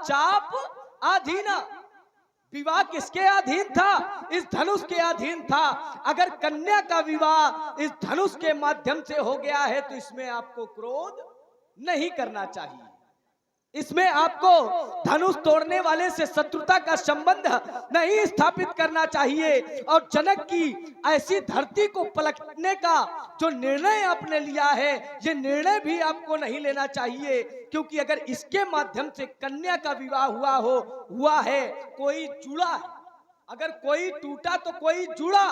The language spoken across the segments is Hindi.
चाप अधीना। विवाह किसके अधीन था? इस धनुष के अधीन था। अगर कन्या का विवाह इस धनुष के माध्यम से हो गया है तो इसमें आपको क्रोध नहीं करना चाहिए। इसमें आपको धनुष तोड़ने वाले से शत्रुता का संबंध नहीं स्थापित करना चाहिए। और जनक की ऐसी धरती को पलटने का जो निर्णय आपने लिया है, ये निर्णय भी आपको नहीं लेना चाहिए, क्योंकि अगर इसके माध्यम से कन्या का विवाह हुआ है, कोई जुड़ा है। अगर कोई टूटा तो कोई जुड़ा।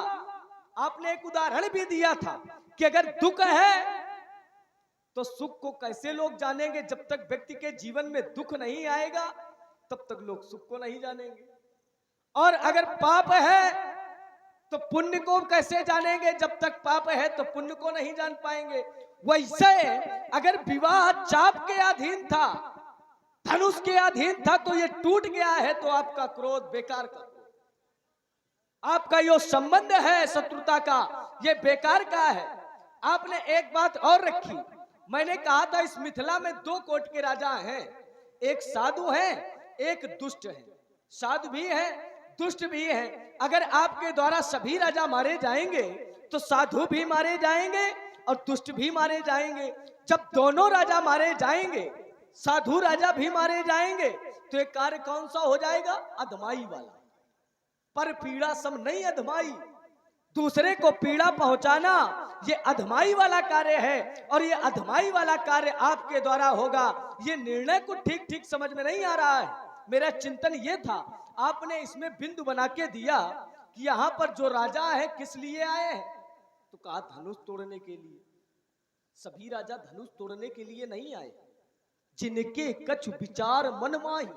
आपने एक उदाहरण भी दिया था कि अगर दुख है तो सुख को कैसे लोग जानेंगे? जब तक व्यक्ति के जीवन में दुख नहीं आएगा तब तक लोग सुख को नहीं जानेंगे। और अगर पाप है तो पुण्य को कैसे जानेंगे? जब तक पाप है तो पुण्य को नहीं जान पाएंगे। वैसे अगर विवाह चाप के अधीन था, धनुष के अधीन था, तो ये टूट गया है तो आपका क्रोध बेकार का, आपका यो संबंध है शत्रुता का, ये बेकार का है। आपने एक बात और रखी, मैंने कहा था इस मिथिला में दो कोट के राजा हैं, एक साधु है, एक दुष्ट है। साधु भी है, दुष्ट भी है। अगर आपके द्वारा सभी राजा मारे जाएंगे तो साधु भी मारे जाएंगे और दुष्ट भी मारे जाएंगे। जब दोनों राजा मारे जाएंगे, साधु राजा भी मारे जाएंगे, तो एक कार्य कौन सा हो जाएगा? अधमाई वाला। पर पीड़ा सम नहीं अधमाई, दूसरे को पीड़ा पहुंचाना ये अधमाई वाला कार्य है। और ये अधमाई वाला कार्य आपके द्वारा होगा। ये निर्णय को ठीक ठीक समझ में नहीं आ रहा है। मेरा चिंतन ये था, आपने इसमें बिंदु बना के दिया कि यहाँ पर जो राजा है किस लिए आए हैं, तो कहा धनुष तोड़ने के लिए। सभी राजा धनुष तोड़ने के लिए नहीं आए। जिनके कछु विचार मन माही,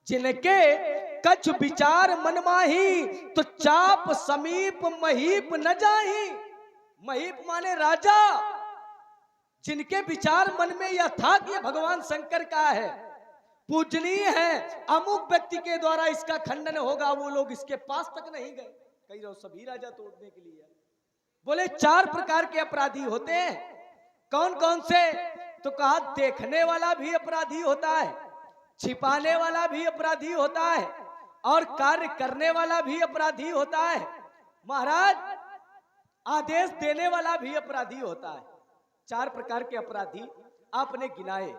जिनके कछु विचार मन माही, तो चाप समीप महीप न जाही। महीप माने राजा। जिनके विचार मन में यह था कि भगवान शंकर का है, पूजनीय है, अमुक व्यक्ति के द्वारा इसका खंडन होगा, वो लोग इसके पास तक नहीं गए। कई रहो सभी राजा तोड़ने के लिए। बोले चार प्रकार के अपराधी होते हैं। कौन कौन से? तो कहा देखने वाला भी अपराधी होता है, छिपाने वाला भी अपराधी होता है, और कार्य करने वाला भी अपराधी होता है। महाराज आदेश देने वाला भी अपराधी होता है। चार प्रकार के अपराधी आपने गिनाए।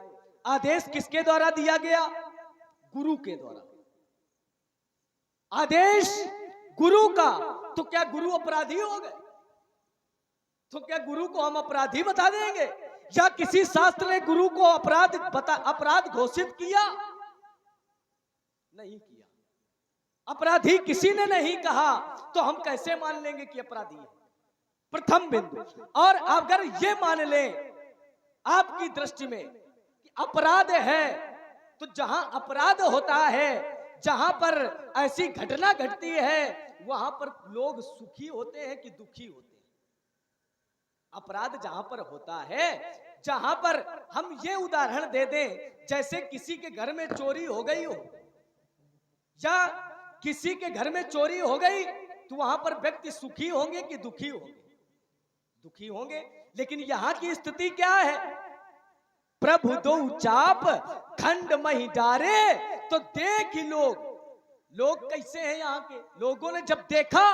आदेश किसके द्वारा दिया गया? गुरु के द्वारा। आदेश गुरु का, तो क्या गुरु अपराधी हो गए? तो क्या गुरु को हम अपराधी बता देंगे? या किसी शास्त्र ने गुरु को अपराध घोषित किया? नहीं किया। अपराधी किसी ने नहीं कहा, तो हम कैसे मान लेंगे कि अपराधी है? प्रथम बिंदु। और अगर ये मान लें आपकी दृष्टि में कि अपराध है, तो जहां अपराध होता है, जहां पर ऐसी घटना घटती है, वहां पर लोग सुखी होते हैं कि दुखी होते हैं? अपराध जहां पर होता है, जहां पर हम ये उदाहरण दे दें, जैसे किसी के घर में चोरी हो गई हो, या किसी के घर में चोरी हो गई, तो वहां पर व्यक्ति सुखी होंगे कि दुखी होंगे? दुखी होंगे। लेकिन यहां की स्थिति क्या है? प्रभु दो चाप खंड मही डारे, तो देख ही लोग कैसे हैं? यहाँ के लोगों ने जब देखा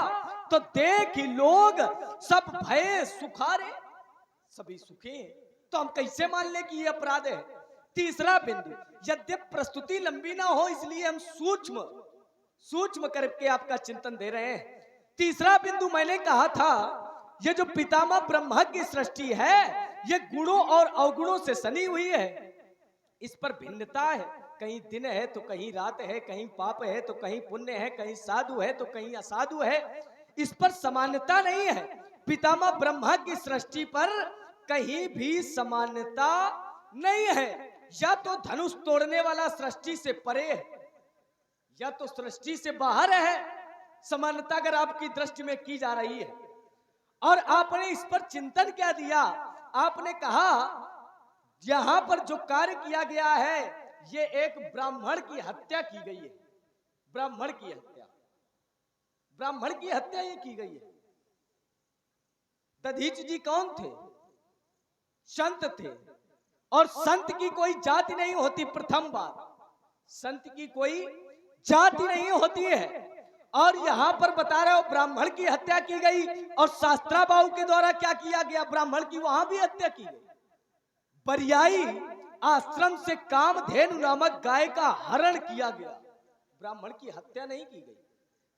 तो देख ही लोग सब भय सुखारे, सभी सुखे हैं। तो हम कैसे मान ले कि ये अपराध है? तीसरा बिंदु, यद्यप प्रस्तुति लंबी ना हो इसलिए हम सूक्ष्म करके आपका चिंतन दे रहे हैं। तीसरा बिंदु मैंने कहा था, ये जो पितामह ब्रह्मा की सृष्टि है, ये गुणों और अवगुणों से सनी हुई है। इस पर भिन्नता है, कहीं दिन है तो कहीं रात है, कहीं पाप है तो कहीं पुण्य है, कहीं साधु है तो कहीं असाधु है। इस पर समानता नहीं है। पितामह ब्रह्मा की सृष्टि पर कहीं भी समानता नहीं है। या तो धनुष तोड़ने वाला सृष्टि से परे है, या तो सृष्टि से बाहर है। समानता अगर आपकी दृष्टि में की जा रही है, और आपने इस पर चिंतन क्या दिया? आपने कहा यहां पर जो कार्य किया गया है, ये एक ब्राह्मण की हत्या की गई है। ब्राह्मण की हत्या ये की गई है। दधीच जी कौन थे? संत थे। और संत की कोई जाति नहीं होती। प्रथम बात, संत की कोई जाति नहीं होती है। और यहाँ पर बता रहे हो ब्राह्मण की हत्या की गई, और शास्त्राबाहु के द्वारा क्या किया गया, ब्राह्मण की वहां भी हत्या की गई। पर्यायी आश्रम से कामधेनु नामक गाय का हरण किया गया, ब्राह्मण की हत्या नहीं की गई।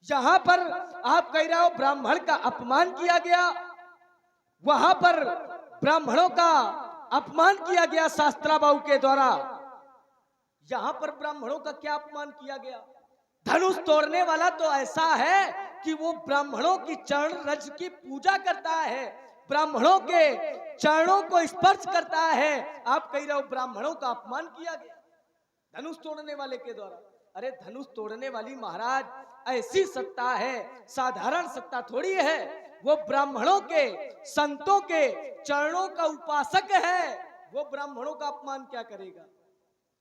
जहां पर आप कह रहे हो ब्राह्मण का अपमान किया गया, वहां पर ब्राह्मणों का अपमान किया गया शास्त्राबाहु के द्वारा। यहां पर ब्राह्मणों का क्या अपमान किया गया? धनुष तोड़ने वाला तो ऐसा है कि वो ब्राह्मणों की चरण रज की पूजा करता है, ब्राह्मणों के चरणों को स्पर्श करता है। आप कह रहे हो ब्राह्मणों का अपमान किया गया धनुष तोड़ने वाले के द्वारा। अरे धनुष तोड़ने वाली महाराज ऐसी सत्ता है, साधारण सत्ता थोड़ी है। वो ब्राह्मणों के, संतों के चरणों का उपासक है, वो ब्राह्मणों का अपमान क्या करेगा?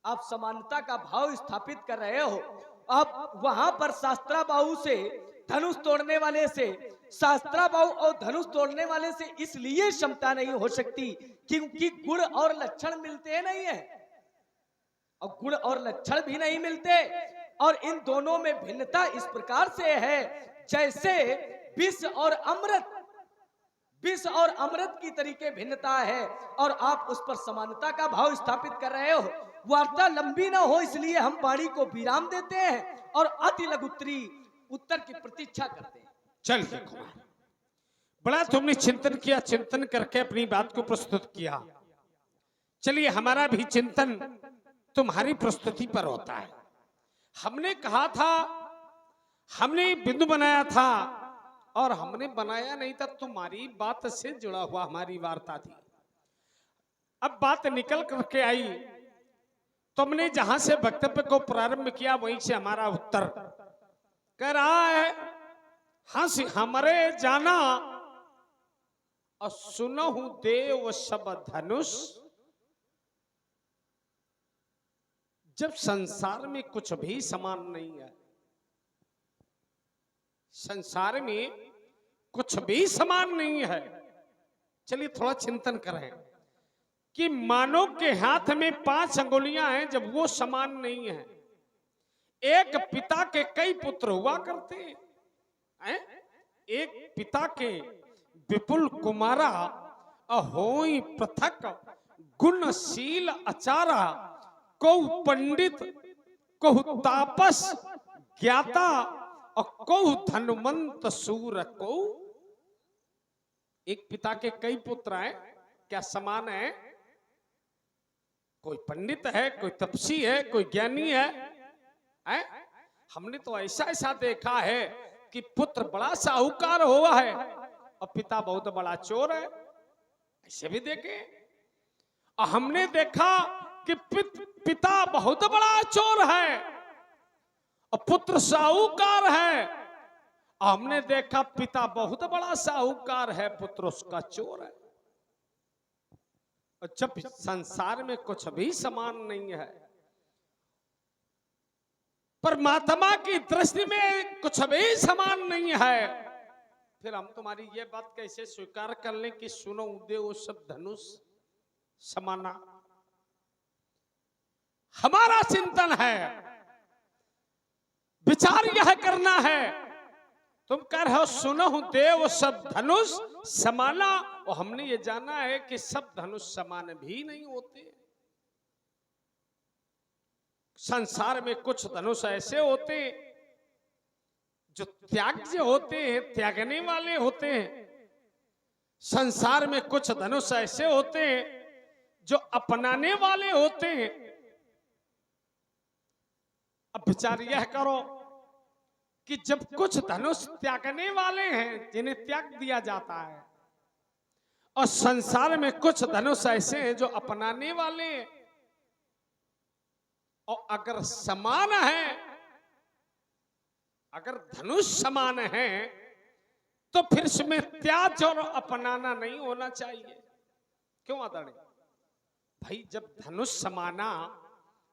आप समानता का भाव स्थापित कर रहे हो। आप वहां पर शास्त्राबाहु से, धनुष तोड़ने वाले से, शास्त्राबाहु और धनुष तोड़ने वाले से इसलिए क्षमता नहीं हो सकती क्योंकि गुण और लक्षण मिलते नहीं है, और गुण और लक्षण भी नहीं मिलते। और इन दोनों में भिन्नता इस प्रकार से है जैसे विष और अमृत, विष और अमृत की तरीके भिन्नता है, और आप उस पर समानता का भाव स्थापित कर रहे हो। वार्ता लंबी ना हो इसलिए हम वाणी को विराम देते हैं और अति लघुत्तरी उत्तर की प्रतीक्षा करते हैं। चल देखो, बड़ा तुमने चिंतन किया, चिंतन करके अपनी बात को प्रस्तुत किया। चलिए हमारा भी चिंतन तुम्हारी प्रस्तुति पर होता है। हमने कहा था, हमने बिंदु बनाया था, और हमने बनाया नहीं था, तुम्हारी बात से जुड़ा हुआ हमारी वार्ता थी। अब बात निकल करके आई, तुमने जहां से वक्तव्य को प्रारंभ किया वहीं से हमारा उत्तर कह रहा है, हंस हमरे जाना और सुनहु देव सब धनुष। जब संसार में कुछ भी समान नहीं है, संसार में कुछ भी समान नहीं है। चलिए थोड़ा चिंतन करें कि मानव के हाथ में 5 अंगुलियां हैं, जब वो समान नहीं है। एक पिता के कई पुत्र हुआ करते हैं, एक पिता के विपुल कुमारा अहोई पृथक गुणशील आचारा, को पंडित को तापस ज्ञाता और को धनवंत सूर को। एक पिता के कई पुत्र हैं, क्या समान है? कोई पंडित है, कोई तपसी है, कोई ज्ञानी है, हमने तो ऐसा ऐसा देखा है कि पुत्र बड़ा साहूकार हुआ है और पिता बहुत बड़ा चोर है, ऐसे भी देखे। और हमने देखा कि पिता बहुत बड़ा चोर है और पुत्र साहूकार है, और हमने देखा पिता बहुत बड़ा साहूकार है, पुत्र उसका चोर है। और जब संसार में कुछ भी समान नहीं है, परमात्मा की दृष्टि में कुछ भी समान नहीं है, फिर हम तुम्हारी ये बात कैसे स्वीकार कर लें कि सुनो देव सब धनुष समाना। हमारा चिंतन है, विचार यह करना है। तुम कह रहे हो सुनो देव सब धनुष समाना, और हमने ये जाना है कि सब धनुष समान भी नहीं होते। संसार में कुछ धनुष ऐसे होते जो त्याज्य होते हैं, त्यागने वाले होते हैं। संसार में कुछ धनुष ऐसे होते हैं जो अपनाने वाले होते हैं। अब विचार यह करो कि जब कुछ धनुष त्यागने वाले हैं, जिन्हें त्याग दिया जाता है, और संसार में कुछ धनुष ऐसे हैं जो अपनाने वाले हैं, और अगर समान है, अगर धनुष समान है, तो फिर इसमें त्याग और अपनाना नहीं होना चाहिए। क्यों आदरणीय भाई? जब धनुष समाना,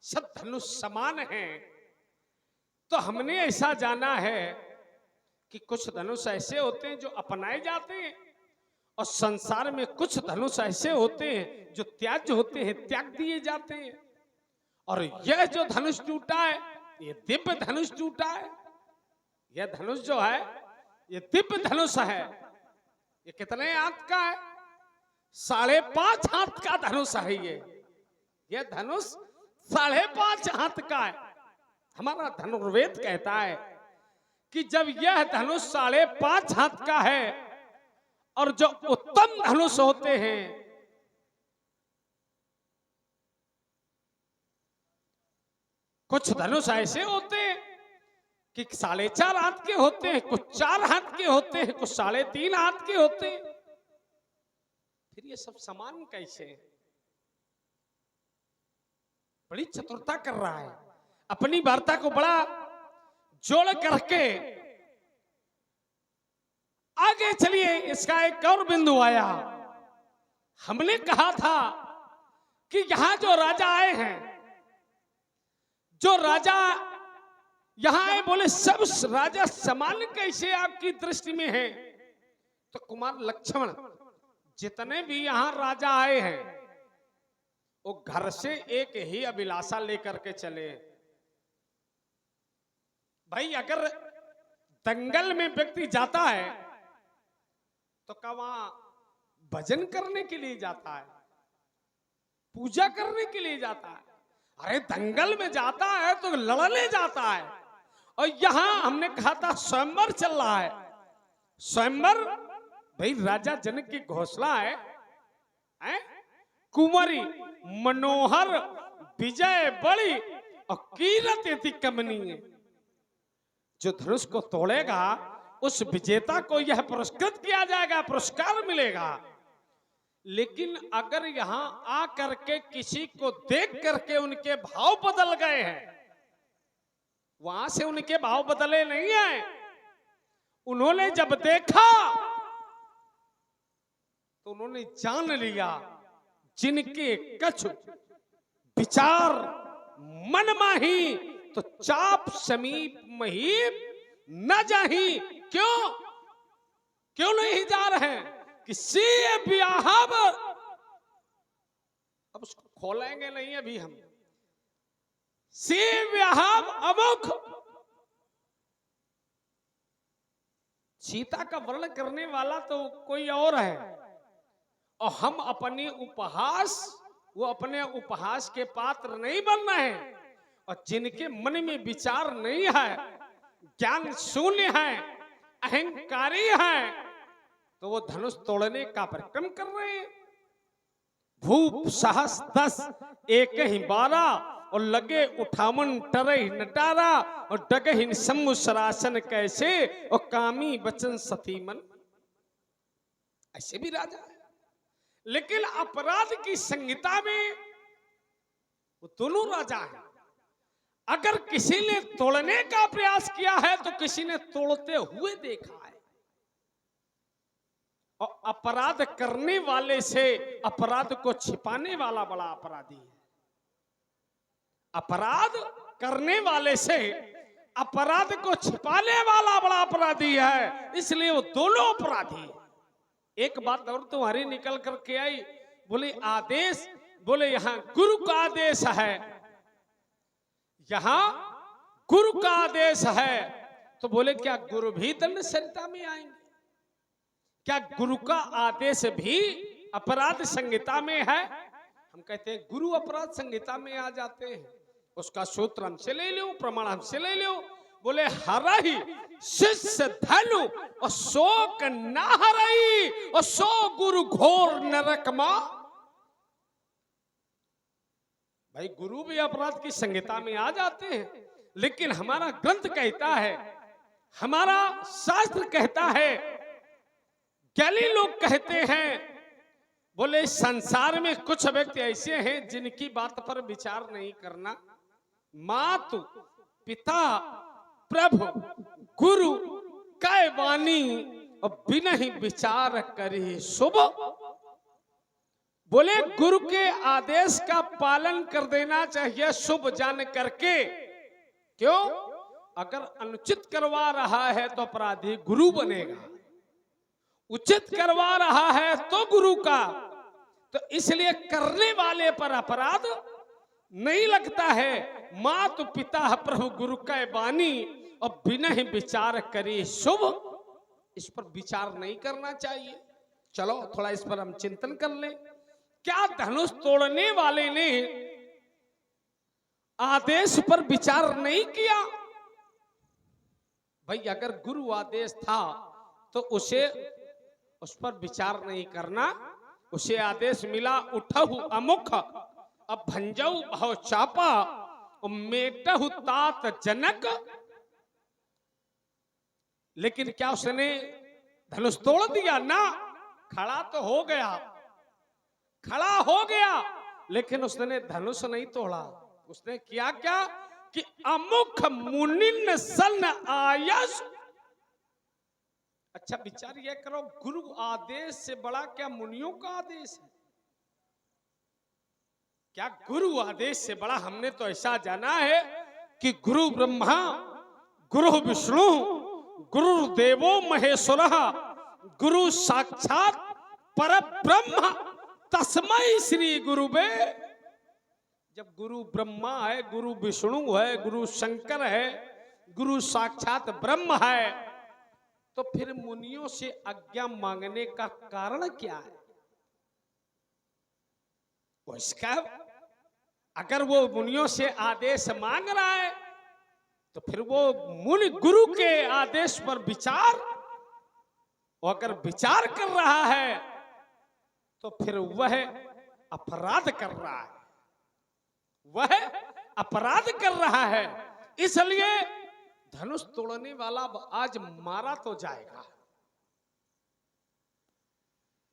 सब धनुष समान है, तो हमने ऐसा जाना है कि कुछ धनुष ऐसे होते हैं जो अपनाए जाते हैं, और संसार में कुछ धनुष ऐसे होते हैं जो त्याज्य होते हैं, त्याग दिए जाते हैं। और यह जो धनुष टूटा है, ये दिव्य धनुष टूटा है। यह धनुष जो है ये दिव्य धनुष है। ये कितने हाथ का है? 5.5 हाथ का धनुष है। ये धनुष 5.5 हाथ का है। हमारा धनुर्वेद कहता है कि जब यह धनुष 5.5 हाथ का है और जो उत्तम धनुष होते हैं, कुछ धनुष ऐसे होते हैं कि 4.5 हाथ के होते हैं, कुछ 4 हाथ के होते हैं, कुछ 3.5 हाथ के होते हैं। फिर ये सब समान कैसे? बड़ी चतुरता कर रहा है, अपनी वार्ता को बड़ा जोड़ करके आगे चलिए। इसका एक और बिंदु आया। हमने कहा था कि यहां जो राजा आए हैं, जो राजा यहां आए, बोले सब राजा समान कैसे आपकी दृष्टि में है? तो कुमार लक्ष्मण जितने भी यहां राजा आए हैं वो घर से एक ही अभिलाषा लेकर के चले। भाई अगर दंगल में व्यक्ति जाता है तो क्या वहां भजन करने के लिए जाता है, पूजा करने के लिए जाता है? अरे दंगल में जाता है तो लड़ने जाता है। और यहां हमने कहा था स्वयंवर चल रहा है। स्वयंवर भाई राजा जनक की घोषणा है, कुंवरी मनोहर विजय बड़ी और कीरत यति कमनीय। जो धनुष को तोड़ेगा उस विजेता को यह पुरस्कृत किया जाएगा, पुरस्कार मिलेगा। लेकिन अगर यहां आ करके किसी को देख करके उनके भाव बदल गए हैं, वहां से उनके भाव बदले नहीं है। उन्होंने जब देखा तो उन्होंने जान लिया जिनके कछु विचार मन माही तो चाप समीप महीप न जाही। क्यों नहीं जा रहे हैं? किसी ब्याह अब उसको खोलेंगे नहीं अभी हम। सी ब्याह अमुख सीता का वर्णन करने वाला तो कोई और है, और हम अपने उपहास के पात्र नहीं बनना है। और जिनके मन में विचार नहीं है, ज्ञान शून्य है, अहंकारी है, तो वो धनुष तोड़ने का परिक्रम कर रहे हैं। भूप सहस 10 एक ही 12 और लगे उठावन टरे नटारा और डगहिन सम्मुसरासन कैसे और कामी बचन सतीमन। ऐसे भी राजा है, लेकिन अपराध की संहिता में वो दोनों राजा हैं। अगर किसी ने तोड़ने का प्रयास किया है तो किसी ने तोड़ते हुए देखा है। और अपराध करने वाले से अपराध को छिपाने वाला बड़ा अपराधी है। अपराध करने वाले से अपराध को छिपाने वाला बड़ा अपराधी है, इसलिए वो दोनों अपराधी है। एक बात और तुम्हारी निकल करके आई, बोले आदेश, बोले यहां गुरु का आदेश है, यहां गुरु का आदेश है। तो बोले क्या गुरु भी दंड संहिता में आएंगे? क्या गुरु का आदेश भी अपराध संहिता में है? हम कहते हैं गुरु अपराध संहिता में आ जाते हैं। उसका सूत्र हमसे ले लो, प्रमाण हमसे ले लो। बोले हरही शिष्य धनु और शोक न हरही और सो गुरु घोर नरक मां। भाई गुरु भी अपराध की संहिता में आ जाते हैं, लेकिन हमारा ग्रंथ कहता है, हमारा शास्त्र कहता है, ज्ञानी लोग कहते हैं, बोले संसार में कुछ व्यक्ति ऐसे हैं जिनकी बात पर विचार नहीं करना। मातु पिता प्रभु गुरु कै वाणी और बिना ही विचार करे शुभ। बोले गुरु के आदेश का पालन कर देना चाहिए शुभ जान करके। क्यों? अगर अनुचित करवा रहा है तो अपराधी गुरु बनेगा, उचित करवा रहा है तो गुरु का। तो इसलिए करने वाले पर अपराध नहीं लगता है मात पिता प्रभु गुरु कै बानी और बिना ही विचार करे शुभ। इस पर विचार नहीं करना चाहिए। चलो थोड़ा इस पर हम चिंतन कर लें। क्या धनुष तोड़ने वाले ने आदेश पर विचार नहीं किया? भाई अगर गुरु आदेश था तो उसे उस पर विचार नहीं करना। उसे आदेश मिला उठहु अमुख अब भंजऊ भव चापा और मेटहु तात जनक। लेकिन क्या उसने धनुष तोड़ दिया? ना, खड़ा तो हो गया, खड़ा हो गया, लेकिन उसने धनुष नहीं तोड़ा। उसने किया क्या कि अमुख मुनिन सन आयस। अच्छा विचार यह करो, गुरु आदेश से बड़ा क्या मुनियों का आदेश है? क्या गुरु आदेश से बड़ा? हमने तो ऐसा जाना है कि गुरु ब्रह्मा गुरु विष्णु गुरु देवो महेश्वर गुरु साक्षात परब्रह्म तस्मै श्री गुरुवे। जब गुरु ब्रह्मा है, गुरु विष्णु है, गुरु शंकर है, गुरु साक्षात ब्रह्म है, तो फिर मुनियों से आज्ञा मांगने का कारण क्या है? वो इसका अगर वो मुनियों से आदेश मांग रहा है तो फिर वो मुनि गुरु के आदेश पर विचार, और अगर विचार कर रहा है तो फिर वह अपराध कर रहा है, वह अपराध कर रहा है। इसलिए धनुष तोड़ने वाला आज मारा तो जाएगा।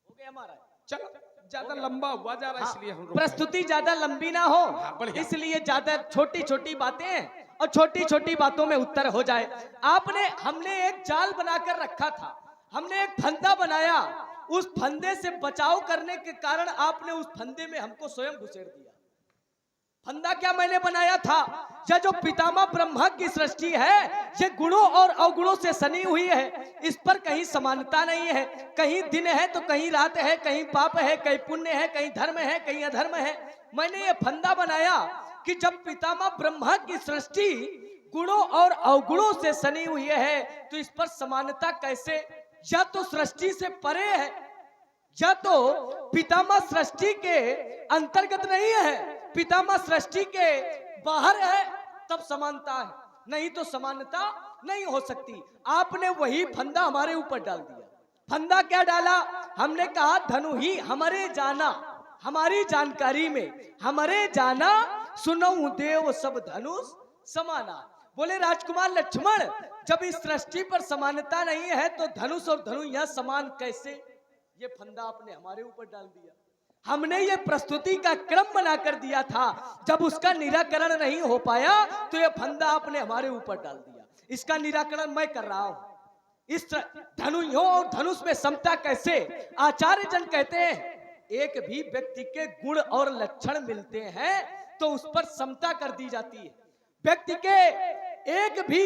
हो गया हमारा। चलो ज्यादा लंबा हुआ जा रहा है, इसलिए हम प्रस्तुति ज्यादा लंबी ना हो, इसलिए ज्यादा छोटी छोटी बातें और छोटी छोटी बातों में उत्तर हो जाए। हमने एक जाल बनाकर रखा था, हमने एक फंदा बनाया, उस फंदे से बचाव करने के कारण आपने उस फंदे में हमको स्वयं घुसेड़ दिया। फंदा क्या मैंने बनाया था? यह जो पितामह ब्रह्मा की सृष्टि है, ये गुणों और अवगुणों से सनी हुई है। इस पर कहीं समानता नहीं है। कहीं दिन है तो कहीं रात है, कहीं पाप है, कहीं पुण्य है, कहीं धर्म है, कहीं अधर्म है। मैंने ये फंदा बनाया कि जब पितामह ब्रह्मा की सृष्टि गुणों और अवगुणों से सनी हुई है तो इस पर समानता कैसे? या तो सृष्टि से परे है, या तो पितामह सृष्टि के अंतर्गत नहीं है, पितामह सृष्टि के बाहर है, तब समानता है, नहीं तो समानता नहीं हो सकती। आपने वही फंदा हमारे ऊपर डाल दिया। फंदा क्या डाला? हमने कहा धनु ही हमारे जाना, हमारी जानकारी में हमारे जाना सुनऊ देव सब धनुष समाना। बोले राजकुमार लक्ष्मण, जब इस सृष्टि पर समानता नहीं है तो धनुष और धनु यह समान कैसे? ये फंदा आपने हमारे ऊपर डाल दिया। हमने ये प्रस्तुति का क्रम बनाकर दिया था, जब उसका निराकरण नहीं हो पाया तो ये फंदा आपने हमारे ऊपर डाल दिया। इसका निराकरण मैं कर रहा हूं। इस धनुयों और धनुष में समता कैसे? आचार्य जन कहते हैं एक भी व्यक्ति के गुण और लक्षण मिलते हैं तो उस पर समता कर दी जाती है। व्यक्ति के एक भी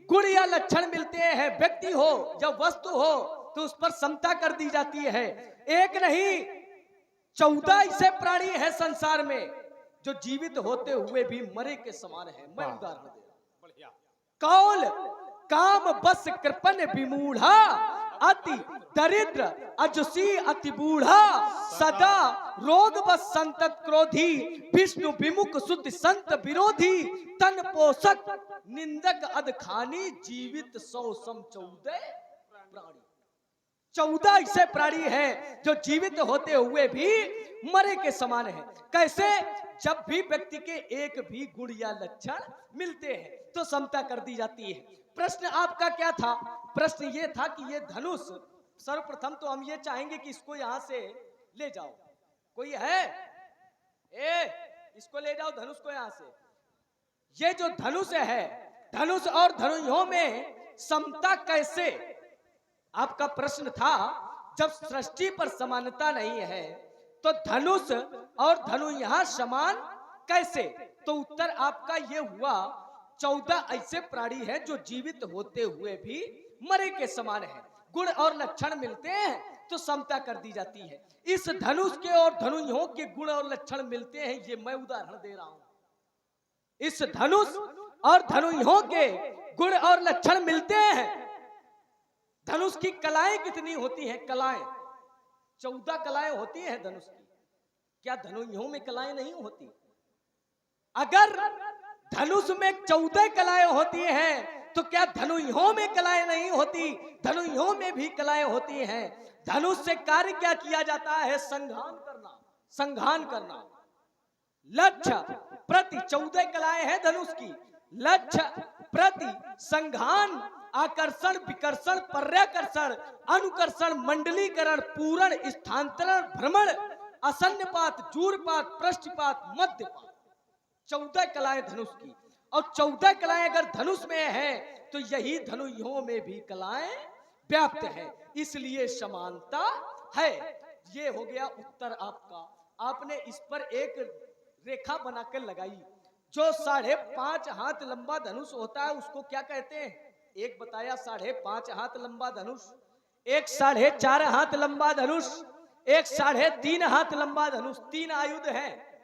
गुण या लक्षण मिलते हैं, व्यक्ति हो या वस्तु हो, तो उस पर समता कर दी जाती है। एक नहीं 14 ऐसे प्राणी हैं संसार में जो जीवित होते हुए भी मरे के समान है। मैं उदाहरण दे रहा हूं। कौल काम बस कृपन विमूढ़ा अति दरिद्र अजुसी अति बूढ़ा सदा रोग बस संतत क्रोधी विष्णु विमुख शुद्ध संत विरोधी तन पोषक निंदक अधखानी जीवित 100 सम 14 प्राणी। 14 ऐसे प्राणी हैं जो जीवित होते हुए भी मरे के समान है। कैसे? जब भी व्यक्ति के एक भी गुण या लक्षण मिलते हैं तो समता कर दी जाती है। प्रश्न आपका क्या था? प्रश्न ये था कि ये धनुष, सर्वप्रथम तो हम ये चाहेंगे कि इसको यहां से ले जाओ। कोई है? इसको ले जाओ धनुष को यहां से। ये जो धनुष है, धनुष और धनुयों में समता कैसे? आपका प्रश्न था। जब सृष्टि पर समानता नहीं है तो धनुष और धनु यहां समान कैसे? तो उत्तर आपका ये हुआ 14 ऐसे प्राणी हैं जो जीवित होते हुए भी मरे के समान है। गुण और लक्षण मिलते हैं तो समता कर दी जाती है। इस धनुष के और धनुयों के गुण और लक्षण मिलते हैं, ये मैं उदाहरण दे रहा हूं। इस धनुष और धनुइयों के गुण और लक्षण मिलते हैं। धनुष की कलाएं कितनी होती हैं? कलाएं 14 कलाएं होती हैं धनुष की। क्या धनुइयों में कलाएं नहीं होती? अगर धनुष में 14 कलाएं होती हैं तो क्या धनुइयों में कलाएं नहीं होती? धनुइयों में भी कलाएं होती हैं। धनुष से कार्य क्या किया जाता है? संघान करना, संघान करना। लक्ष्य प्रति 14 कलाएं हैं धनुष की। लक्ष्य प्रति संघान, आकर्षण, विकर्षण, पर्याकर्षण, अनुकर्षण, मंडलीकरण, पूरण, स्थानांतरण, भ्रमण, असन्नपात, जूरपात, पृष्ठपात, मध्यपात। 14 कलाएं धनुष की। और 14 कलाएं अगर धनुष में है तो यही धनुइयों में भी कलाएं व्याप्त है, इसलिए समानता है। ये हो गया उत्तर आपका। आपने इस पर एक रेखा बनाकर लगाई। जो 5.5 हाथ लंबा धनुष होता है उसको क्या कहते हैं? एक बताया 5.5 हाथ लंबा धनुष, एक 4.5 हाथ लंबा धनुष, एक 3.5 हाथ लंबा धनुष। 3 आयुध हैं।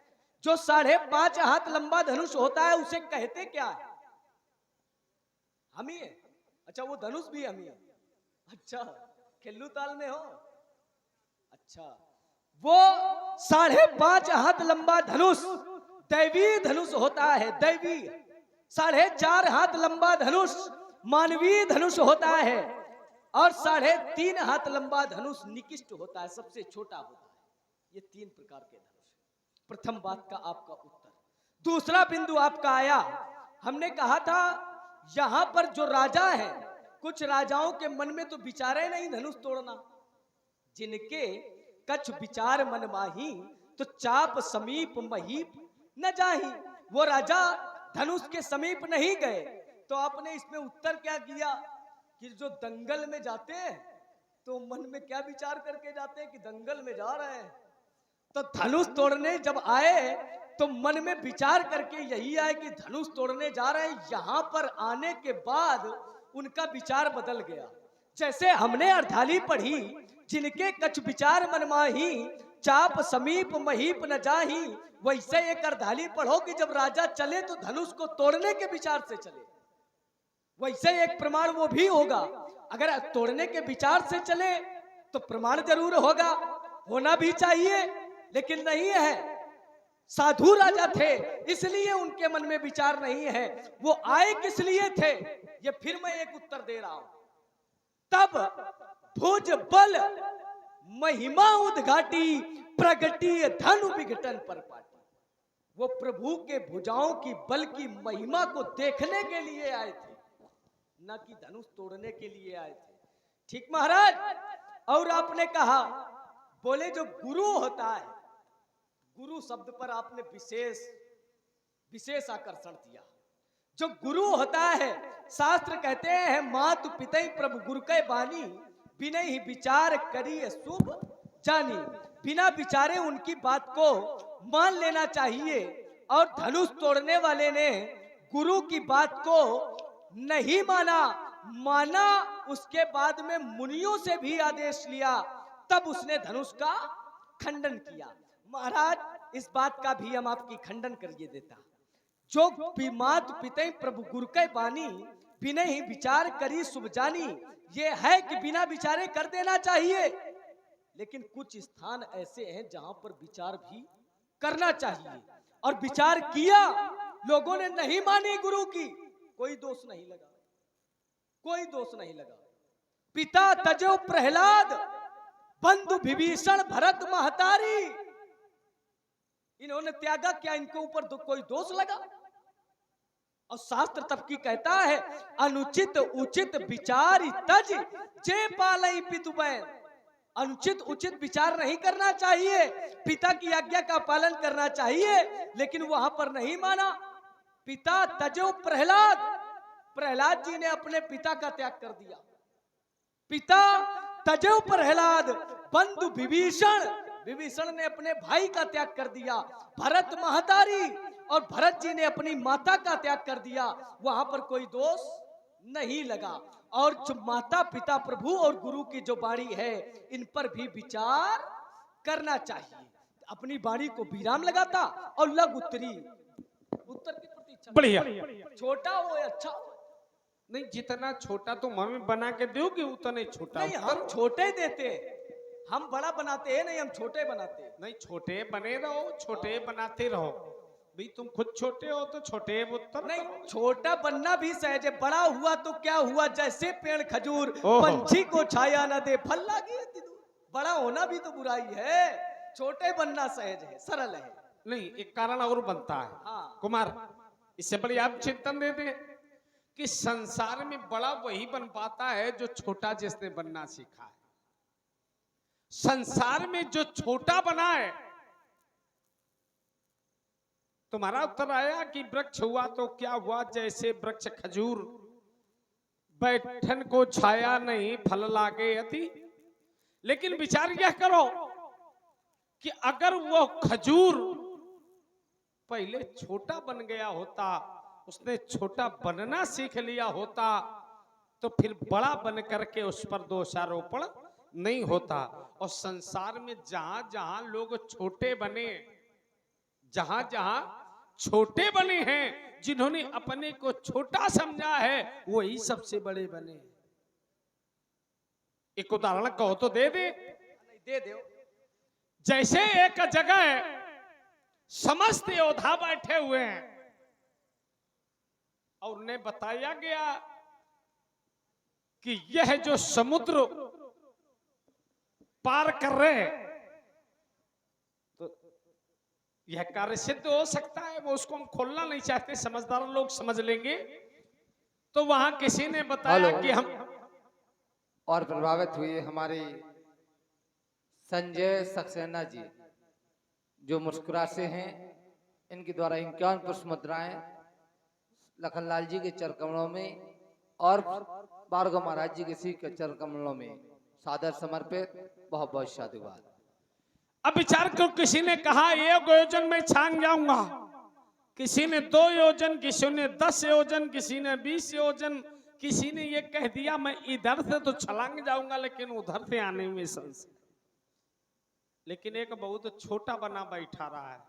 जो 5.5 हाथ लंबा धनुष होता है उसे कहते क्या है? हम ही है। अच्छा, वो धनुष भी हम ही है। अच्छा, खिल्लू ताल में हो। अच्छा, वो 5.5 हाथ लंबा धनुष दैवीय धनुष होता है। दैवीय 4.5 हाथ लंबा धनुष मानवीय धनुष होता है। और 3.5 हाथ लंबा धनुष निकिष्ट होता है, सबसे छोटा होता है। ये 3 प्रकार के धनुष। प्रथम बात का आपका उत्तर। दूसरा बिंदु आपका आया, हमने कहा था यहां पर जो राजा है, कुछ राजाओं के मन में तो विचारे नहीं धनुष तोड़ना। जिनके कछ विचार मन माही, तो चाप समीप महीप न जाही। वो राजा धनुष के समीप नहीं गए। तो आपने इसमें उत्तर क्या किया कि जो दंगल में जाते हैं तो मन में क्या विचार करके जाते हैं कि दंगल में जा रहे हैं। तो धनुष तोड़ने जब आए तो मन में विचार करके यही आए कि धनुष तोड़ने जा रहे हैं। यहां पर आने के बाद उनका विचार बदल गया। जैसे हमने अर्धाली पढ़ी, जिनके कछ विचार मन माही, चाप समीप महीप न जाही। वैसे एक अर्धाली पढ़ो कि जब राजा चले तो धनुष को तोड़ने के विचार से चले। वैसे एक प्रमाण वो भी होगा। अगर तोड़ने के विचार से चले तो प्रमाण जरूर होगा, होना भी चाहिए, लेकिन नहीं है। साधु राजा थे इसलिए उनके मन में विचार नहीं है। वो आए किस लिए थे, ये फिर मैं एक उत्तर दे रहा हूं। तब भुज बल महिमा उद्घाटी, प्रगटी धनु विघटन पर पाटी। वो प्रभु के भुजाओं की बल की महिमा को देखने के लिए आए थे, न कि धनुष तोड़ने के लिए आए थे। ठीक महाराज। और आपने कहा, बोले जो गुरु होता है, गुरु शब्द पर आपने विशेष आकर्षण दिया। जो गुरु होता है, शास्त्र कहते हैं मातु पितई प्रभु गुरु के बानी, बिना ही विचार करिए शुभ जानी। बिना विचारे उनकी बात को मान लेना चाहिए। और धनुष तोड़ने वाले ने गुरु की बात को नहीं माना उसके बाद में मुनियों से भी आदेश लिया, तब उसने धनुष का खंडन किया। महाराज, इस बात का भी हम आपकी खंडन करिए देता। जो मातु पिता प्रभु गुरु के बानी, बिना ही विचार करी शुभ जानी। ये है कि बिना विचारे कर देना चाहिए, लेकिन कुछ स्थान ऐसे हैं जहां पर विचार भी करना चाहिए। और विचार किया, लोगों ने नहीं मानी गुरु की, कोई दोष नहीं लगा, कोई दोष नहीं लगा। पिता तजो प्रहलाद, बंधु विभीषण, भरत महतारी, इन्होंने त्यागा क्या? इनके ऊपर कोई दोष लगा? और शास्त्र तब की कहता है, अनुचित उचित विचार तज जे पालई पितु बैन। अनुचित उचित विचार नहीं करना चाहिए, पिता की आज्ञा का पालन करना चाहिए, लेकिन वहां पर नहीं माना। पिता तजो प्रहलाद, प्रहलाद जी ने अपने पिता का त्याग कर दिया। पिता तजो प्रहलाद, बंधु विभीषण, विभीषण ने अपने भाई का त्याग कर दिया। भरत महतारी, और भरत जी ने अपनी माता का त्याग कर दिया। वहां पर कोई दोष नहीं लगा। और जो माता पिता प्रभु और गुरु की जो वाणी है, इन पर भी विचार करना चाहिए। अपनी वाणी को विराम लगाता और लघु उत्तर के प्रति बढ़िया। छोटा हो या अच्छा हो। नहीं, जितना छोटा तुम हमें बना के दोगे उतना ही छोटा नहीं, हम छोटे ही देते हैं, हम बड़ा बनाते हैं नहीं, हम छोटे बनाते हैं। नहीं, छोटे बने रहो, छोटे बनाते रहो भाई। तुम खुद छोटे हो तो छोटे उत्तर नहीं, छोटा बनना भी सहज है, बड़ा हुआ तो क्या हुआ, जैसे पेड़ खजूर ओहो। पंछी को छाया न दे फल लागी है तिदूर। बड़ा होना भी तो बुराई है, छोटे बनना सहज है, सरल है। नहीं, एक कारण और बनता है। हाँ। कुमार, इससे बड़ी आप चिंतन दे दे कि संसार में बड़ा वही बन पाता है जो छोटा जिसने बनना सीखा है। संसार में जो छोटा बना है, तुम्हारा उत्तर आया कि वृक्ष हुआ तो क्या हुआ, जैसे वृक्ष खजूर बैठन को छाया नहीं फल लागे अति। लेकिन विचार यह करो कि अगर वो खजूर पहले छोटा बन गया होता, उसने छोटा बनना सीख लिया होता, तो फिर बड़ा बन करके उस पर दोषारोपण नहीं होता। और संसार में जहां जहां लोग छोटे बने, जहां जहां छोटे बने हैं, जिन्होंने अपने को छोटा समझा है, वही सबसे बड़े बने। एक उदाहरण कहो तो दे दे। दे दो। जैसे एक जगह समस्त योद्धा बैठे हुए हैं और उन्हें बताया गया कि यह जो समुद्र पार कर रहे हैं, तो यह कार्य सिद्ध हो सकता है, वो उसको हम खोलना नहीं चाहते, समझदार लोग समझ लेंगे। तो वहां किसी ने बताया कि हम और प्रभावित हुए हमारे संजय सक्सेना जी, जो मुस्कुरा से हैं, इनके द्वारा 51 पुष्प मुद्राएं लखनलाल जी के चरणकमलों में और भार्गव महाराज जी के श्री के चरणकमलों में सादर समर्पित। बहुत बहुत साधुवाद। अब विचार करो, किसी ने कहा 1 योजन में छांग जाऊंगा, किसी ने 2 योजन, किसी ने 10 योजन, किसी ने 20 योजन, किसी ने ये कह दिया मैं इधर से तो छलांग जाऊंगा लेकिन उधर से आने में संशय। लेकिन एक बहुत छोटा बना बैठा रहा है,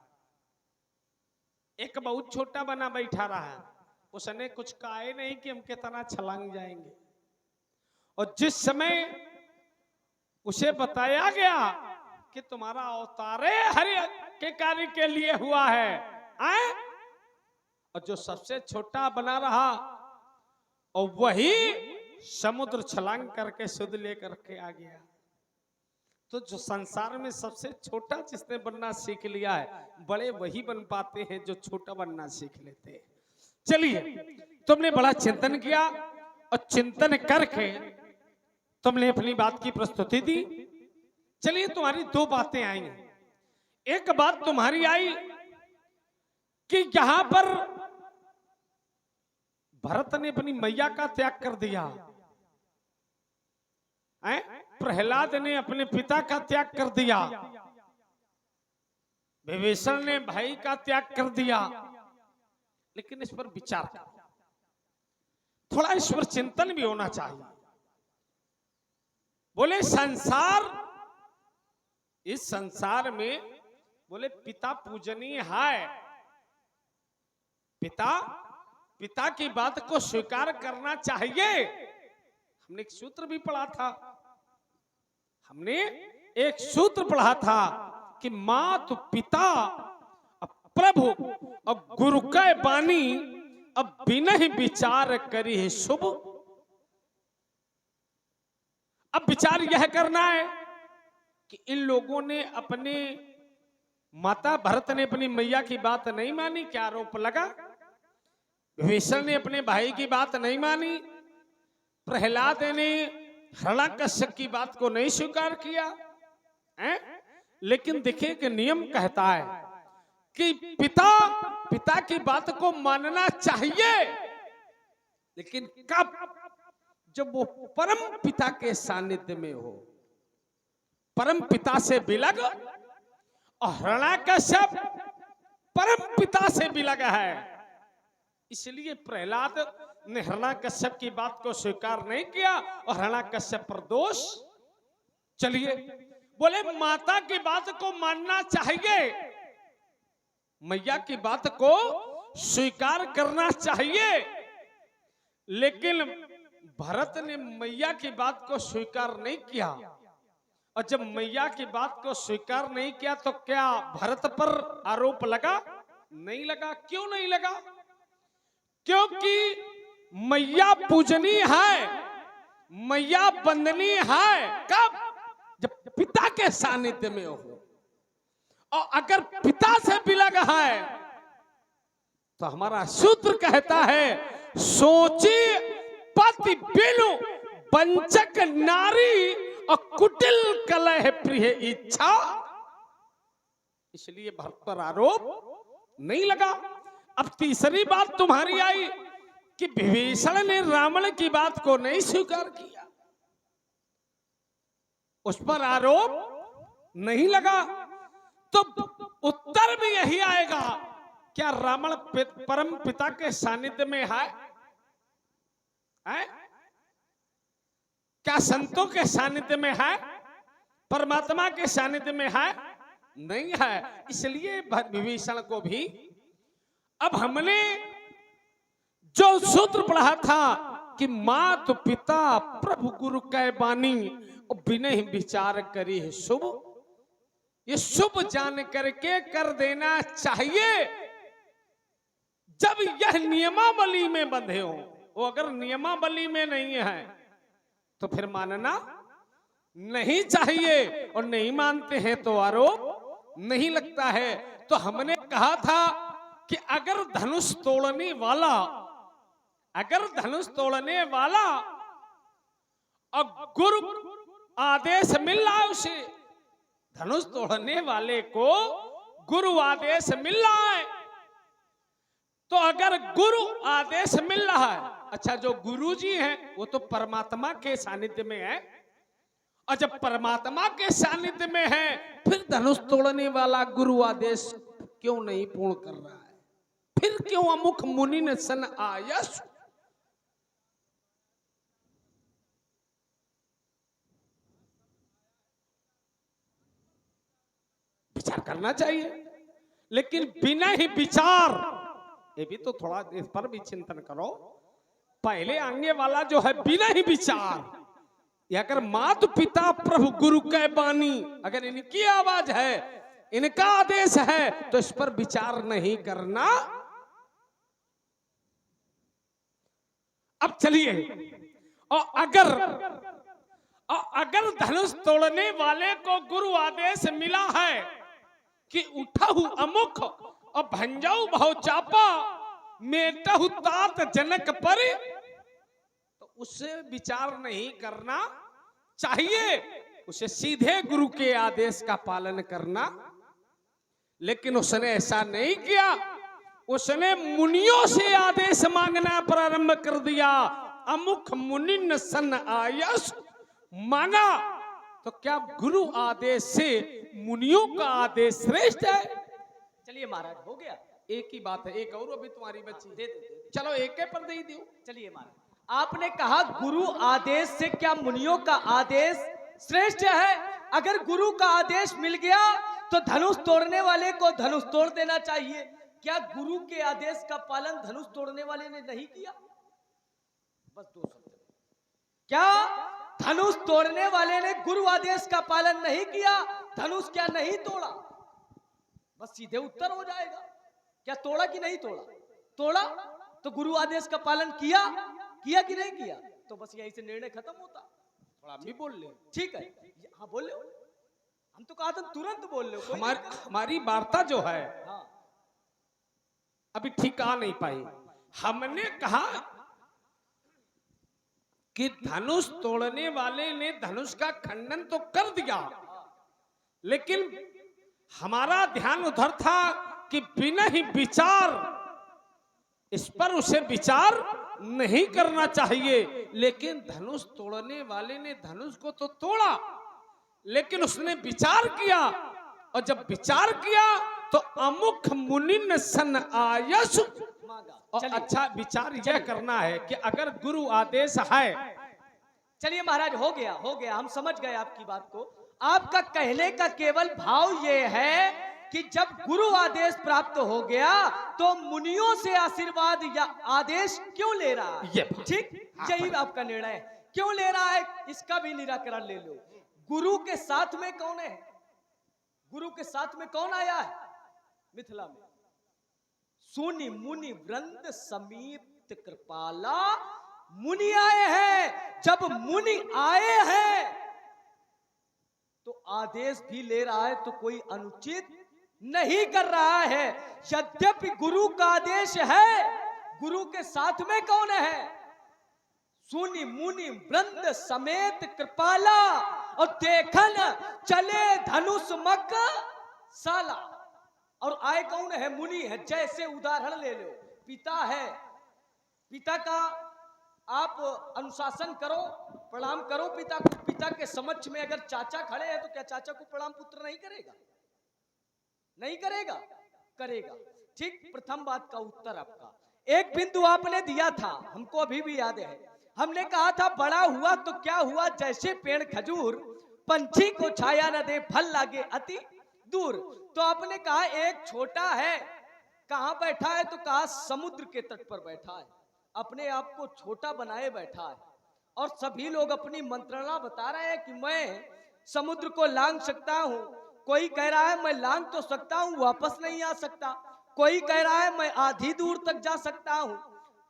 एक बहुत छोटा बना बैठा रहा है, उसने कुछ कहा ही नहीं कि हम कितना छलांग जाएंगे। और जिस समय उसे बताया गया कि तुम्हारा अवतारे हरि के कार्य के लिए हुआ है, आए? और जो सबसे छोटा बना रहा और वही समुद्र छलांग करके सुध लेकर के आ गया। तो जो संसार में सबसे छोटा जिसने बनना सीख लिया है, बड़े वही बन पाते हैं जो छोटा बनना सीख लेते हैं। चलिए, तुमने बड़ा चिंतन किया और चिंतन करके तुमने अपनी बात की प्रस्तुति दी। चलिए, तुम्हारी 2 बातें आई। एक बात तुम्हारी आई कि यहां पर भरत ने अपनी मैया का त्याग कर दिया, प्रहलाद ने अपने पिता का त्याग कर दिया, विभीषण ने भाई का त्याग कर दिया। लेकिन इस पर विचार करो, थोड़ा इस पर चिंतन भी होना चाहिए। बोले संसार, इस संसार में बोले पिता पूजनीय है, पिता की बात को स्वीकार करना चाहिए। हमने एक सूत्र भी पढ़ा था, हमने एक सूत्र पढ़ा था कि मात पिता प्रभु और गुरु के बानी, अब बिना ही विचार करी है शुभ। अब विचार यह करना है कि इन लोगों ने अपने माता भरत ने अपनी मैया की बात नहीं मानी, क्या आरोप लगा? विभीषण ने अपने भाई की बात नहीं मानी, प्रहलाद ने हिरण्यकश्यप की बात को नहीं स्वीकार किया है? लेकिन देखिए कि नियम कहता है कि पिता की बात को मानना चाहिए, लेकिन कब? जब वो परम पिता के सानिध्य में हो। परम पिता से बिलग, और हिरण्यकश्यप परम पिता से बिलग है। इसलिए प्रहलाद ने हिरण्यकश्यप की बात को स्वीकार नहीं किया और हिरण्यकश्यप पर दोष। चलिए, बोले माता की बात को मानना चाहिए, मैया की बात को स्वीकार करना चाहिए, लेकिन भरत ने मैया की बात को स्वीकार नहीं किया। और जब मैया की बात को स्वीकार नहीं किया तो क्या भरत पर आरोप लगा? नहीं लगा। क्यों नहीं लगा? क्योंकि मैया पूजनीय है, मैया वंदनीय है। कब? जब पिता के सानिध्य में हो। और अगर पिता से बिलग है तो हमारा सूत्र कहता है, सोची पति बिनु वंचक नारी और कुटिल कलह प्रिय इच्छा। इसलिए भरत पर आरोप नहीं लगा। अब तीसरी बात तुम्हारी आई कि विभीषण ने रावण की बात को नहीं स्वीकार किया, उस पर आरोप नहीं लगा। तो उत्तर भी यही आएगा, क्या रावण परम पिता के सानिध्य में है? क्या संतों के सानिध्य में है? परमात्मा के सानिध्य में है? नहीं है। इसलिए विभीषण को भी अब हमने जो सूत्र पढ़ा था कि मात पिता प्रभु गुरु कै बानी और बिना ही विचार करी है शुभ, ये शुभ जान करके कर देना चाहिए। जब यह नियमावली में बंधे हो, वो अगर नियमावली में नहीं है तो फिर मानना नहीं चाहिए, और नहीं मानते हैं तो आरोप नहीं लगता है। तो हमने कहा था कि अगर धनुष तोड़ने वाला और गुरु आदेश मिल रहा है उसे, धनुष तोड़ने वाले को गुरु आदेश मिल रहा है, तो अगर गुरु आदेश मिल रहा है, अच्छा जो गुरु जी हैं वो तो परमात्मा के सानिध्य में है, और जब परमात्मा के सानिध्य में है फिर धनुष तोड़ने वाला गुरु आदेश क्यों नहीं पूर्ण कर रहा है? फिर क्यों अमुख मुनि न सन आयस? विचार करना चाहिए, लेकिन बिना ही विचार, ये भी तो थोड़ा इस पर भी चिंतन करो। पहले आने वाला जो है बिना ही विचार, ये अगर माता पिता प्रभु गुरु कै बानी, अगर इनकी आवाज है, इनका आदेश है, तो इस पर विचार नहीं करना। अब चलिए, और अगर धनुष तोड़ने वाले को गुरु आदेश मिला है कि उठहु अमुख और भंजाऊ बहु चापा मेटहु तात जनक पर, तो उससे विचार नहीं करना चाहिए, उसे सीधे गुरु के आदेश का पालन करना। लेकिन उसने ऐसा नहीं किया, उसने मुनियों से आदेश मांगना प्रारंभ कर दिया। अमुख मुनि न सन आयस मांगा, तो क्या गुरु आदेश से मुनियों का आदेश श्रेष्ठ है? चलिए महाराज, हो गया। एक ही बात है, एक और अभी तुम्हारी बच्ची दे दो। चलो एक ही पर दे दो। चलिए महाराज, आपने कहा गुरु आदेश से क्या मुनियों का आदेश श्रेष्ठ है? अगर गुरु का आदेश मिल गया तो धनुष तोड़ने वाले को धनुष तोड़ देना चाहिए। क्या गुरु के आदेश का पालन धनुष तोड़ने वाले ने नहीं किया? बस दो शब्द। क्या धनुष तोड़ने वाले ने गुरु आदेश का पालन नहीं किया? धनुष क्या नहीं तोड़ा? बस सीधे उत्तर हो जाएगा। क्या तोड़ा कि नहीं तोड़ा? तोड़ा तो गुरु आदेश का पालन किया कि नहीं किया? तो बस यहीं से निर्णय खत्म होता। थोड़ा भी बोल ले। ठीक है, हाँ बोल ले। हम तो कहा था तुरंत बोल ले। हमारी वार्ता जो है हाँ, अभी ठीक आ नहीं पाई। हमने कहा कि धनुष तोड़ने वाले ने धनुष का खंडन तो कर दिया, लेकिन हमारा ध्यान उधर था कि बिना ही विचार, इस पर उसे विचार नहीं करना चाहिए। लेकिन धनुष तोड़ने वाले ने धनुष को तो तोड़ा, लेकिन उसने विचार किया, और जब विचार किया तो अमुख मुनिन सन आयस। और अच्छा विचार यह करना है कि अगर गुरु आदेश है। चलिए महाराज, हो गया, हम समझ गए आपकी बात को। आपका कहने का केवल भाव ये है कि जब गुरु आदेश प्राप्त हो गया तो मुनियों से आशीर्वाद या आदेश क्यों ले रहा है? ये बात। ठीक, यही आपका निर्णय है। क्यों ले रहा है इसका भी निराकरण ले लो। गुरु के साथ में कौन है? गुरु के साथ में कौन आया है मिथिला में? सुनि मुनि वृंद समीप कृपाला, मुनि आए हैं। जब मुनि आए हैं तो आदेश भी ले रहा है, तो कोई अनुचित नहीं कर रहा है। यद्यपि गुरु का आदेश है, गुरु के साथ में कौन है? सुनि मुनि वृंद समेत कृपाला, और देखन चले धनुष मक साला। और आए कौन है? मुनि है। जैसे उदाहरण ले लो, पिता है, पिता का आप अनुशासन करो, प्रणाम करो पिता को। पिता के समक्ष में अगर चाचा खड़े हैं तो क्या चाचा को प्रणाम पुत्र नहीं करेगा? नहीं करेगा? करेगा। ठीक, प्रथम बात का उत्तर आपका। एक बिंदु आपने दिया था, हमको अभी भी याद है। हमने कहा था बड़ा हुआ तो क्या हुआ, जैसे पेड़ खजूर पंछी को छाया न दे, फल लागे अति दूर। तो आपने कहा एक छोटा है, कहां बैठा है? तो कहा समुद्र के तट पर बैठा है, अपने आप को छोटा बनाए बैठा है। और सभी लोग अपनी मंत्रणा बता रहे हैं कि मैं समुद्र को लांघ सकता हूं। कोई कह रहा है मैं लांघ तो सकता हूं, वापस नहीं आ सकता। कोई कह रहा है मैं आधी दूर तक जा सकता हूं।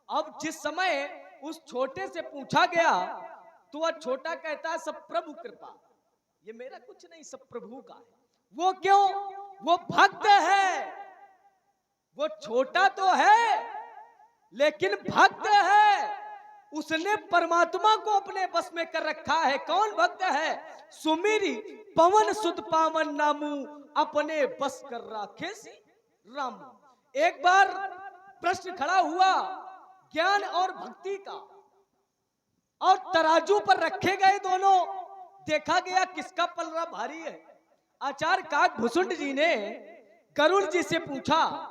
अब जिस समय उस छोटे से पूछा गया तो वह छोटा कहता है सब प्रभु कृपा, ये मेरा कुछ नहीं, सब प्रभु का है। वो क्यों? वो भक्त है। वो छोटा तो है लेकिन भक्त है। उसने परमात्मा को अपने बस में कर रखा है। कौन भक्त है? सुमिरी पवन सुत पावन नामू, अपने बस कर राखे सी रामू। एक बार प्रश्न खड़ा हुआ ज्ञान और भक्ति का, और तराजू पर रखे गए दोनों। देखा गया किसका पलड़ा भारी है। आचार्य काकभूषुंड जी ने गरुड़ जी से पूछा,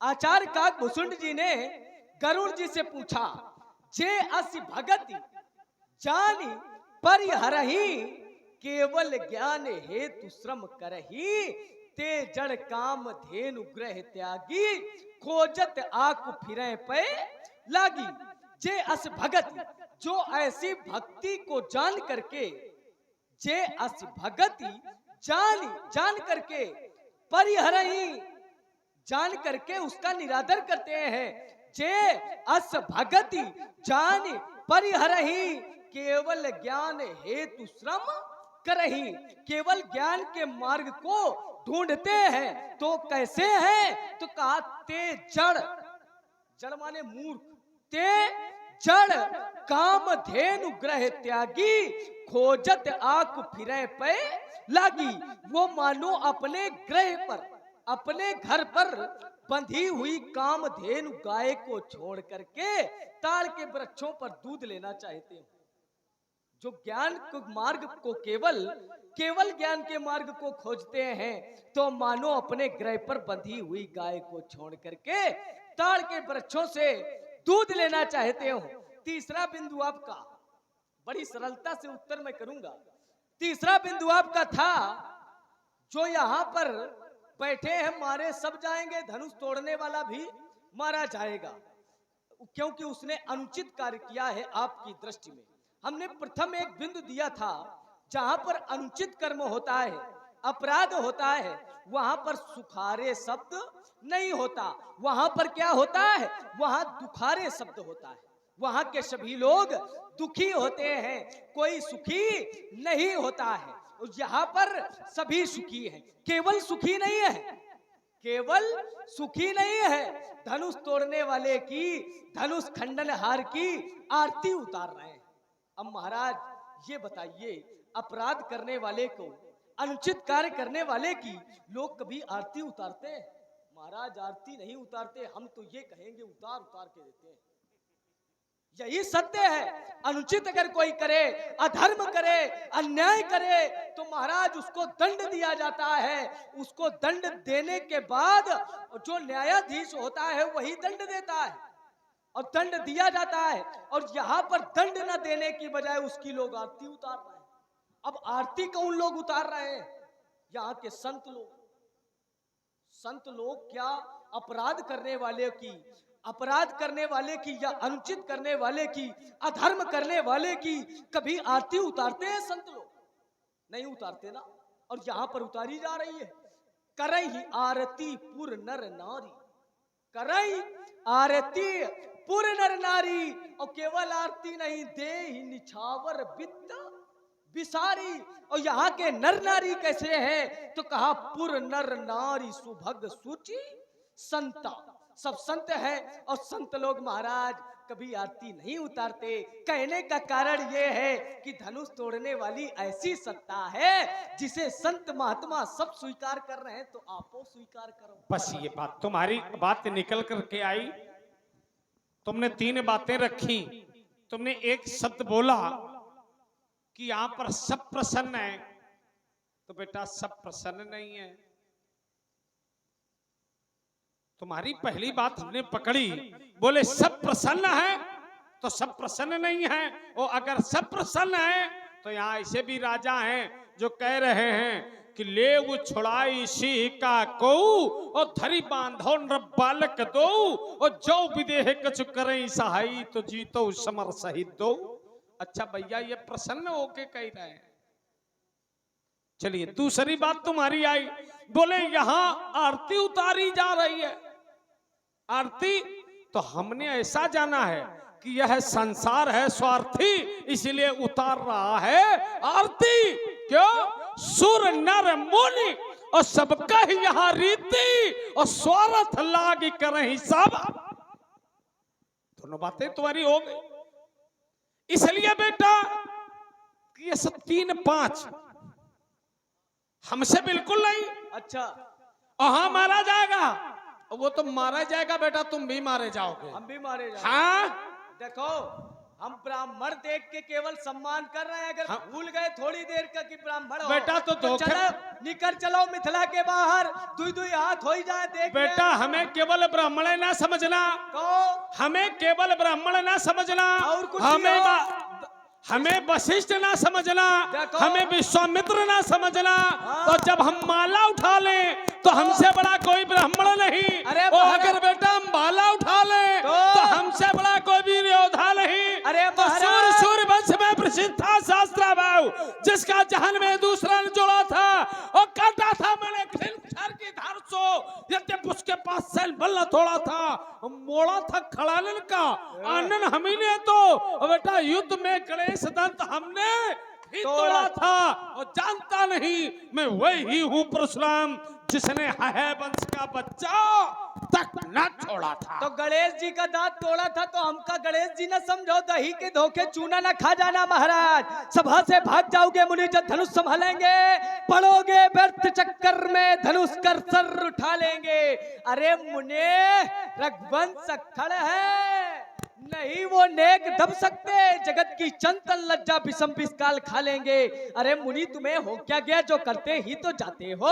आचार्य काकभूषुंड जी ने गरुड़ जी से पूछा, जे असि भगति जानी परिहरहि, केवल ज्ञान हेतु श्रम करहि, ते जड़ काम धेनु ग्रह त्यागी, खोजत आकु फिरे पे लागी। जे अस भगति, जो ऐसी भक्ति को जान करके, जे अस भगति जान करके, परिहरहि जान करके उसका निरादर करते हैं। जे अस भगति जान परिहरहि, केवल ज्ञान हेतु श्रम करहि, केवल ज्ञान के मार्ग को ढूंढते हैं। तो कैसे हैं? तो कहा ते जड़ माने मूर्ख, ते जड़ काम धेनु ग्रह त्यागी, खोजत आंख फिरे पे लागी। वो मानो अपने ग्रह पर, अपने घर पर बंधी हुई कामधेनु गाय को छोड़ करके ताड़ के वृक्षों पर दूध लेना चाहते हो। जो ज्ञान को मार्ग को केवल ज्ञान के मार्ग को खोजते हैं, तो मानो अपने ग्रह पर बंधी हुई गाय को छोड़ करके ताड़ के वृक्षों से दूध लेना चाहते हो। तीसरा बिंदु आपका, बड़ी सरलता से उत्तर मैं करूंगा। तीसरा बिंदु आपका था, जो यहां पर बैठे हैं मारे सब जाएंगे, धनुष तोड़ने वाला भी मारा जाएगा, क्योंकि उसने अनुचित कार्य किया है आपकी दृष्टि में। हमने प्रथम एक बिंदु दिया था, जहां पर अनुचित कर्म होता है, अपराध होता है, वहां पर सुखारे शब्द नहीं होता। वहां पर क्या होता है? वहां दुखारे शब्द होता है। वहां के सभी लोग दुखी होते हैं, कोई सुखी नहीं होता है। यहाँ पर सभी सुखी हैं, केवल सुखी नहीं है, केवल सुखी नहीं है। धनुष तोड़ने वाले की, धनुष खंडन हार की आरती उतार रहे हैं। अब महाराज ये बताइए, अपराध करने वाले को, अनुचित कार्य करने वाले की लोग कभी आरती उतारते हैं? महाराज आरती नहीं उतारते, हम तो ये कहेंगे उतार के देते हैं। यही सत्य है। अनुचित अगर कोई करे, अधर्म करे, अन्याय करे, तो महाराज उसको दंड दिया जाता है। उसको दंड देने के बाद जो न्यायाधीश होता है वही दंड देता है और दंड दिया जाता है। और यहाँ पर दंड न देने की बजाय उसकी लोग आरती उतार रहे हैं। अब आरती कौन लोग उतार रहे हैं? यहाँ के संत लोग। संत लोग क्या अपराध करने वाले की या अनुचित करने वाले की, अधर्म करने वाले की कभी आरती उतारते हैं संत लोग? नहीं उतारते ना। और यहाँ पर उतारी जा रही है। करई आरती पुर नर नारी, करई आरती पुर नर नारी। और केवल आरती नहीं, दे ही निछावर वित्त विसारी। और यहाँ के नर नारी कैसे हैं? तो कहा पुर नर नारी सुभग सूची संता। सब संत है और संत लोग महाराज कभी आरती नहीं उतारते। कहने का कारण यह है कि धनुष तोड़ने वाली ऐसी सत्ता है जिसे संत महात्मा सब स्वीकार कर रहे हैं, तो आपो स्वीकार करो। बस ये बात तुम्हारी बात निकल करके आई। तुमने 3 बातें रखी। तुमने एक शब्द बोला कि यहां पर सब प्रसन्न है, तो बेटा सब प्रसन्न नहीं है। तुम्हारी पहली बात हमने पकड़ी, बोले सब प्रसन्न है तो सब प्रसन्न नहीं है। और अगर सब प्रसन्न है तो यहाँ ऐसे भी राजा हैं जो कह रहे हैं कि ले वो छुड़ाई सिंह का को और धरी बांधो नर बालक दो, और जो विदेह कछु करे सहाई तो जीतो समर सहित दो। अच्छा भैया ये प्रसन्न होके कह रहे हैं। चलिए दूसरी बात तुम्हारी आई, बोले यहाँ आरती उतारी जा रही है। आरती तो हमने ऐसा जाना है कि यह संसार है स्वार्थी, इसलिए उतार रहा है आरती। क्यों? सुर नर मुनि और सबका ही यहाँ रीति, और स्वार्थ लाग करें सब। दोनों बातें तुम्हारी हो गई। इसलिए बेटा ये सब 3-5 हमसे बिल्कुल नहीं। अच्छा, और हाँ मारा जाएगा, वो तो मारा जाएगा बेटा, तुम भी मारे जाओगे। हम भी मारे जाएंगे। हाँ देखो, हम ब्राह्मण देख के केवल सम्मान कर रहे हैं। अगर भूल गए थोड़ी देर का कि ब्राह्मण हो, बेटा तो धोखे, चलो निकल चलो मिथिला के बाहर, दुई हाथ हो जाए देख। बेटा हमें केवल ब्राह्मण ना समझना, हमें केवल ब्राह्मण ना समझना, और कुछ हमें वशिष्ठ ना समझना, हमें विश्वामित्र ना समझना। तो जब हम माला उठा लें तो हमसे बड़ा कोई ब्राह्मण नहीं। और अगर बेटा हम माला उठा लें तो हमसे बड़ा कोई वीर योद्धा नहीं। तो सूर वंश में प्रसिद्ध था शास्त्रा भाव, जिसका जहन में दूसरा ने जोड़ा था और काटा था मैंने क्षर की धार सो, यद्यप उसके पास सैल बल्ला थोड़ा था, मोड़ा था खड़ालन का आनंद हमी ने। तो बेटा युद्ध में गणेश दंत हमने ही तोड़ा था, और जानता नहीं मैं वही हूँ परशुराम जिसने है वंश का बच्चा तक न छोड़ा था। तो गणेश जी का दांत तोड़ा था, तो हमका गणेश जी न समझो। दही के धोखे चूना न खा जाना महाराज। सभा से भाग जाओगे मुनि जब धनुष संभालेंगे, पड़ोगे व्यर्थ चक्कर में धनुष कर सर उठा लेंगे। अरे मुने रघुवंश अक्खड़ है, नहीं वो नेक दब सकते, जगत की चंचल लज्जा विषम विषकाल खा लेंगे। अरे मुनि तुम्हें हो क्या गया, जो करते ही तो जाते हो।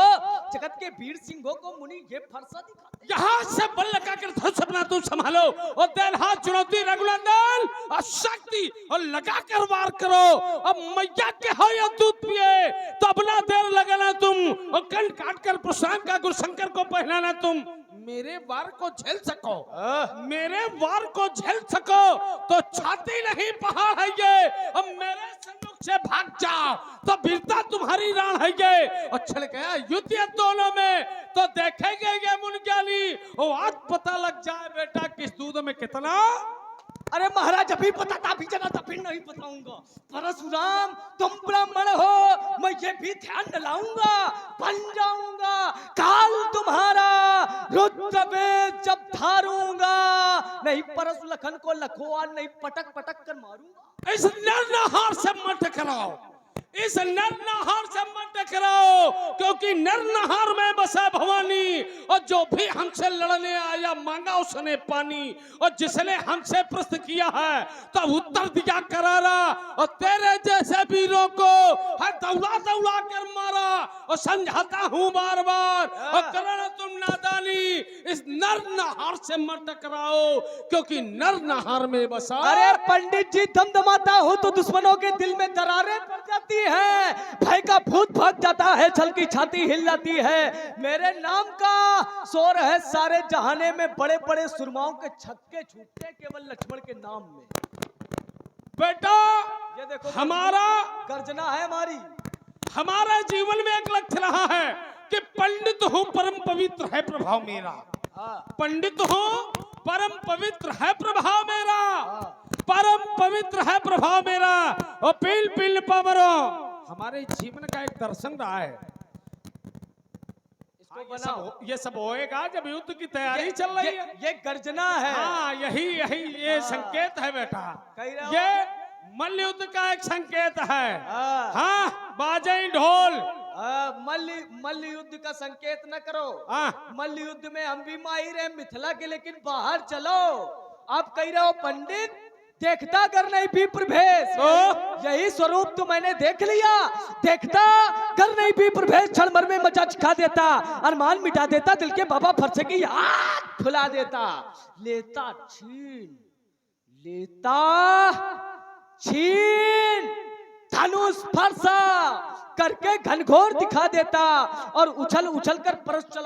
जगत के वीर सिंहों को मुनि ये फरसा दिखाते। यहाँ से बल लगा कर धनुष अपना तुम संभालो, और देर हाथ चुनौती रघुनंदन और शक्ति और लगा कर वार करो। अब मैया के हो या दूध पिए तो अपना देर लगाना तुम, और कंठ काट कर परशुराम का गुरुशंकर को पहनाना तुम। मेरे वार को झेल सको, मेरे वार को झेल सको तो छाती नहीं पहाड़ है ये, अब मेरे सन्मुख से भाग जाओ तो वीरता तुम्हारी राण है ये। और चल गया युद्ध दोनों में तो देखेंगे ये मुनज्ञानी, और आज पता लग जाए बेटा किस दूध में कितना। अरे महाराज अभी पता था, अभी जना था, फिर नहीं बताऊंगा। परशुराम तुम ब्राह्मण हो, मैं ये भी ध्यान दिलाऊंगा, बन जाऊंगा काल तुम्हारा, रुद्र वेद जब धारूंगा, नहीं परशु लखन को लखोआ नहीं पटक पटक कर मारूंगा। इस नरनहार से मत टकराओ, इस नरनहार से मत टकराओ, क्योंकि नरनहार में बसा भवानी, और जो भी हमसे लड़ने आया मांगा उसने पानी, और जिसने हमसे प्रश्न किया है तो उत्तर दिया करारा, और तेरे जैसे वीरों को है दौड़ा दौड़ा कर मारा, और समझाता हूँ बार बार, और करना तुम नादानी। इस नरनहार से मत टकराओ, क्योंकि नरनहार में बसा। अरे पंडित जी दमदमाता हो तो दुश्मनों के दिल में दरारें पड़ जाती है। है, भय का भूत भाग जाता है, छल की छाती हिल जाती है। मेरे नाम का शोर है सारे जहाने में, बड़े बड़े सुरमाओं के छक्के छूटते केवल लक्ष्मण के नाम में। बेटा ये देखो हमारा गर्जना है हमारी। हमारा जीवन में एक लक्ष्य रहा है कि पंडित हूँ परम पवित्र है प्रभाव मेरा। पंडित हूँ परम पवित्र है प्रभाव मेरा, परम पवित्र है प्रभाव मेरा। और पील पील पामरो हमारे जीवन का एक दर्शन रहा है। ये सब होएगा जब युद्ध की तैयारी चल रही है। ये गर्जना है। हाँ यही ये संकेत है बेटा, ये मल्ल युद्ध का एक संकेत है। हाँ बाजे ढोल। मल्ल युद्ध का संकेत न करो। मल्ल युद्ध में हम भी माहिर हैं मिथिला के, लेकिन बाहर चलो। आप कह रहे हो पंडित देखता कर नहीं भी प्रभेश, यही स्वरूप तो मैंने देख लिया। देखता कर नहीं भी प्रभेश, क्षण भर में मचा छिखा देता, अरमान मिटा देता, दिल के बाबा फरसे की याद फुला देता। लेता छीन, लेता छीन, धनुष फरसा करके घनघोर दिखा देता और उछल उछल कर परस चला